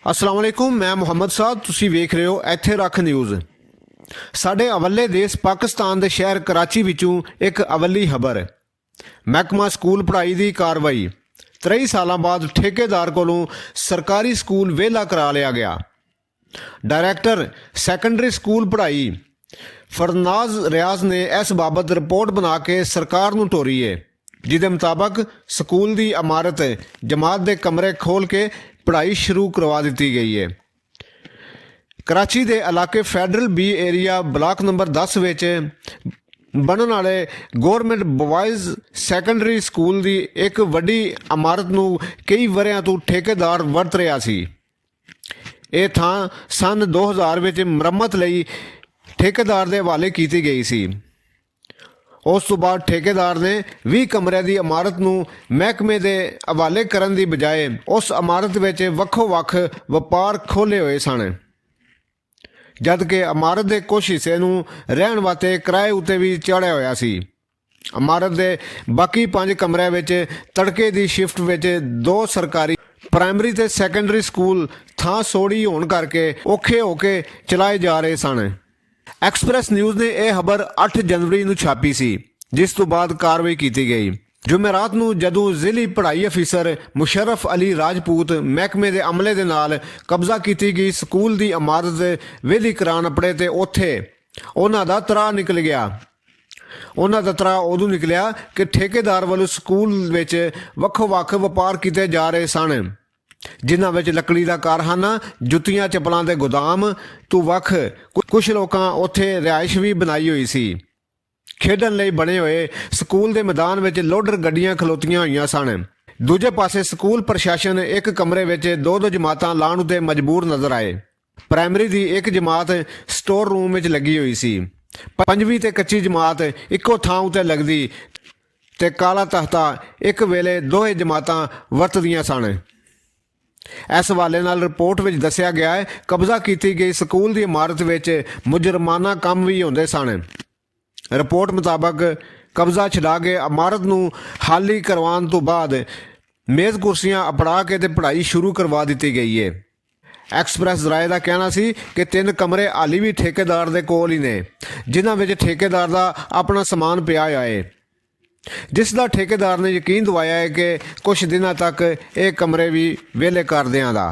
अस्सलाम वालेकुम, मैं मुहम्मद साद। तुसी वेख रहे हो ਇੱਥੇ ਰੱਖ ਨਿਊਜ਼। ਸਾਡੇ ਅਵੱਲੇ ਦੇਸ਼ ਪਾਕਿਸਤਾਨ ਦੇ ਸ਼ਹਿਰ ਕਰਾਚੀ ਵਿੱਚੋਂ ਇੱਕ ਅਵੱਲੀ ਖਬਰ। ਮਹਿਕਮਾ ਸਕੂਲ ਪੜ੍ਹਾਈ ਦੀ ਕਾਰਵਾਈ 23 ਸਾਲਾਂ ਬਾਅਦ ਠੇਕੇਦਾਰ ਕੋਲੋਂ ਸਰਕਾਰੀ ਸਕੂਲ ਵਿਹਲਾ ਕਰਾ ਲਿਆ ਗਿਆ। ਡਾਇਰੈਕਟਰ ਸੈਕੰਡਰੀ ਸਕੂਲ ਪੜ੍ਹਾਈ ਫਰਨਾਜ਼ ਰਿਆਜ਼ ਨੇ ਇਸ ਬਾਬਤ ਰਿਪੋਰਟ ਬਣਾ ਕੇ ਸਰਕਾਰ ਨੂੰ ਟੋਰੀ ਹੈ, ਜਿਹਦੇ ਮੁਤਾਬਕ ਸਕੂਲ ਦੀ ਇਮਾਰਤ ਜਮਾਤ ਦੇ ਕਮਰੇ ਖੋਲ੍ਹ ਕੇ पढ़ाई शुरू करवा दी गई है। कराची के इलाके federal B area block number 10 विच बनने वाले गौरमेंट बॉयज़ सैकंडरी स्कूल की एक वड्डी इमारत नूं कई वरियां तो ठेकेदार वरत रहा सी। ये थां सन 2000 विच मुरम्मत लई ठेकेदार के हवाले की गई सी। उस तो बाद ठेकेदार ने 20 कमरे की इमारत नूं महकमे के हवाले करन दी बजाय उस इमारत विच वक्खो वक्ख वपार खोले हुए सन, जबकि इमारत के कुछ हिस्से नूं रहण वास्ते किराए उत्ते भी चाढ़िया होया सी। इमारत के बाकी 5 कमरिਆਂ विच तड़के की शिफ्ट विच 2 सरकारी प्राइमरी ते सैकंडरी स्कूल थां सोड़ी होण करके औखे होके चलाए जा रहे सन। एक्सप्रैस न्यूज़ ने यह खबर 8 जनवरी ਨੂੰ छापी सी, जिस तो बाद कार्रवाई की गई। जुमेरात ਨੂੰ ਜਦੋਂ ਜ਼ਿਲ੍ਹੀ ਪੜ੍ਹਾਈ ਅਫੀਸਰ ਮੁਸ਼ਰਫ ਅਲੀ ਰਾਜਪੂਤ ਮਹਿਕਮੇ ਦੇ ਅਮਲੇ ਦੇ ਨਾਲ ਕਬਜ਼ਾ ਕੀਤੀ ਗਈ ਸਕੂਲ ਦੀ ਇਮਾਰਤ ਵਿਹਲੀ ਕਰਾਉਣ ਅਪੜੇ ਤੇ ਉੱਥੇ ਉਹਨਾਂ ਦਾ ਤਰਾ ਨਿਕਲ ਗਿਆ। ਉਹਨਾਂ ਦਾ ਤਰਾ ਉਦੋਂ ਨਿਕਲਿਆ ਕਿ ਠੇਕੇਦਾਰ ਵੱਲੋਂ ਸਕੂਲ ਵਿੱਚ ਵੱਖੋ ਵੱਖ ਵਪਾਰ ਕੀਤੇ ਜਾ ਰਹੇ ਸਨ, ਜਿਨ੍ਹਾਂ ਵਿੱਚ ਲੱਕੜੀ ਦਾ ਕਾਰਖਾਨਾ, ਜੁੱਤੀਆਂ ਚੱਪਲਾਂ ਦੇ ਗੋਦਾਮ ਤੋਂ ਵੱਖ ਕੁਝ ਲੋਕਾਂ ਉੱਥੇ ਰਿਹਾਇਸ਼ ਵੀ ਬਣਾਈ ਹੋਈ ਸੀ। ਖੇਡਣ ਲਈ ਬਣੇ ਹੋਏ ਸਕੂਲ ਦੇ ਮੈਦਾਨ ਵਿੱਚ ਲੋਡਰ ਗੱਡੀਆਂ ਖਲੋਤੀਆਂ ਹੋਈਆਂ ਸਨ। ਦੂਜੇ ਪਾਸੇ ਸਕੂਲ ਪ੍ਰਸ਼ਾਸਨ ਇੱਕ ਕਮਰੇ ਵਿੱਚ 2-2 ਜਮਾਤਾਂ ਲਾਉਣ ਉੱਤੇ ਮਜਬੂਰ ਨਜ਼ਰ ਆਏ। ਪ੍ਰਾਇਮਰੀ ਦੀ ਇੱਕ ਜਮਾਤ ਸਟੋਰ ਰੂਮ ਵਿੱਚ ਲੱਗੀ ਹੋਈ ਸੀ। 5ਵੀਂ ਤੇ ਕੱਚੀ ਜਮਾਤ ਇੱਕੋ ਥਾਂ ਉੱਤੇ ਲੱਗਦੀ ਤੇ ਕਾਲਾ ਤਖਤਾ ਇੱਕ ਵੇਲੇ ਦੋਵੇਂ ਜਮਾਤਾਂ ਵਰਤਦੀਆਂ ਸਨ। इस हवाले नाल रिपोर्ट में दसिया गया है कब्जा की गई स्कूल की इमारत में मुजरमाना काम भी होंदे सन। रिपोर्ट मुताबक कब्जा छड़ा के इमारत नूं खाली करवाने तो बाद मेज़ कुर्सियां अपड़ा के ते पढ़ाई शुरू करवा दी गई है। एक्सप्रैस जराए का कहना सी कि 3 कमरे हाली भी ठेकेदार के कोल ही ने, जिन्हां विच ठेकेदार का अपना समान पिया होया है, जिसका ठेकेदार ने यकीन दवाया है कि कुछ दिनों तक ये कमरे भी वेले कर देंगे।